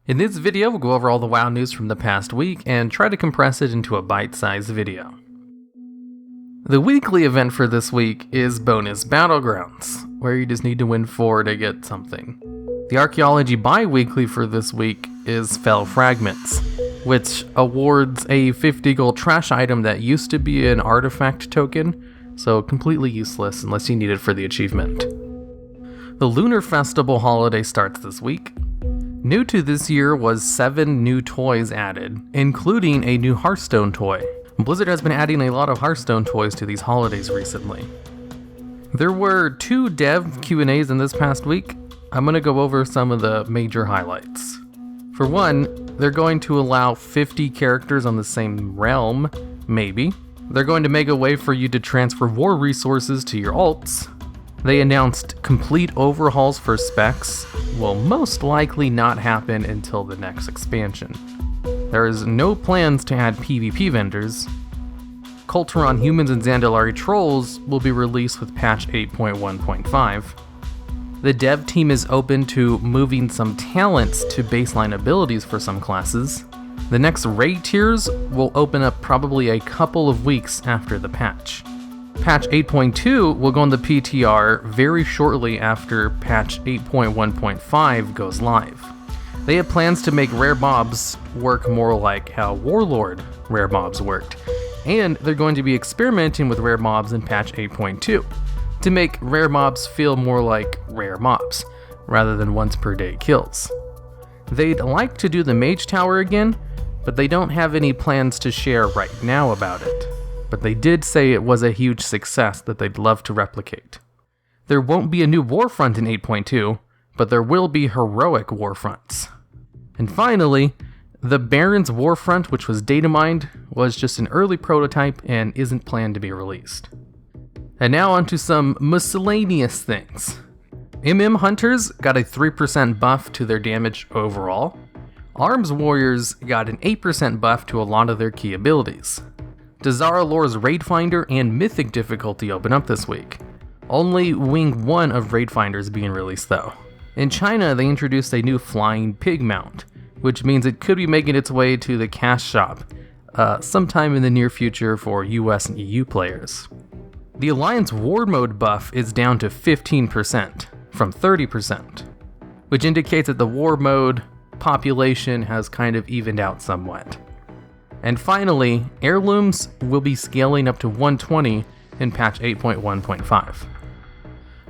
In this video, we'll go over all the WoW news from the past week and try to compress it into a bite-sized video. The weekly event for this week is Bonus Battlegrounds, where you just need to win 4 to get something. The Archaeology bi-weekly for this week is Fell Fragments, which awards a 50 gold trash item that used to be an artifact token, so completely useless unless you need it for the achievement. The Lunar Festival holiday starts this week. New to this year was 7 new toys added, including a new Hearthstone toy. Blizzard has been adding a lot of Hearthstone toys to these holidays recently. There were 2 dev Q&As in this past week. I'm going to go over some of the major highlights. For one, they're going to allow 50 characters on the same realm, maybe. They're going to make a way for you to transfer war resources to your alts. They announced complete overhauls for specs will most likely not happen until the next expansion. There is no plans to add PvP vendors. Culturon humans and Zandalari trolls will be released with patch 8.1.5. The dev team is open to moving some talents to baseline abilities for some classes. The next raid tiers will open up probably a couple of weeks after the patch. Patch 8.2 will go on the PTR very shortly after patch 8.1.5 goes live. They have plans to make rare mobs work more like how Warlord rare mobs worked, and they're going to be experimenting with rare mobs in patch 8.2 to make rare mobs feel more like rare mobs, rather than once per day kills. They'd like to do the Mage Tower again, but they don't have any plans to share right now about it. But they did say it was a huge success that they'd love to replicate. There won't be a new Warfront in 8.2, but there will be heroic Warfronts. And finally, the Baron's Warfront, which was data mined, was just an early prototype and isn't planned to be released. And now onto some miscellaneous things. MM Hunters got a 3% buff to their damage overall. Arms Warriors got an 8% buff to a lot of their key abilities. Dazara Lore's Raid Finder and Mythic difficulty open up this week. Only Wing 1 of Raid Finder is being released though. In China, they introduced a new Flying Pig mount, which means it could be making its way to the cash shop sometime in the near future for US and EU players. The Alliance War Mode buff is down to 15% from 30%, which indicates that the War Mode population has kind of evened out somewhat. And finally, heirlooms will be scaling up to 120 in patch 8.1.5.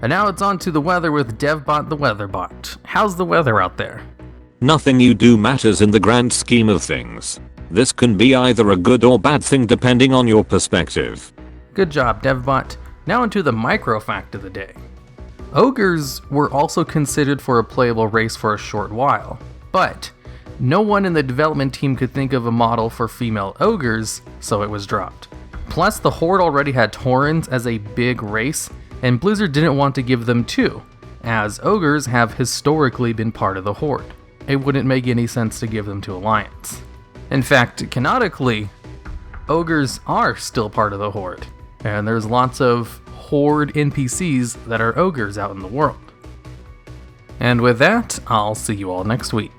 And now it's on to the weather with DevBot the Weatherbot. How's the weather out there? Nothing you do matters in the grand scheme of things. This can be either a good or bad thing depending on your perspective. Good job, DevBot. Now into the micro fact of the day. Ogres were also considered for a playable race for a short while, but no one in the development team could think of a model for female ogres, so it was dropped. Plus, the Horde already had Taurens as a big race, and Blizzard didn't want to give them 2, as ogres have historically been part of the Horde. It wouldn't make any sense to give them to Alliance. In fact, canonically, ogres are still part of the Horde, and there's lots of Horde NPCs that are ogres out in the world. And with that, I'll see you all next week.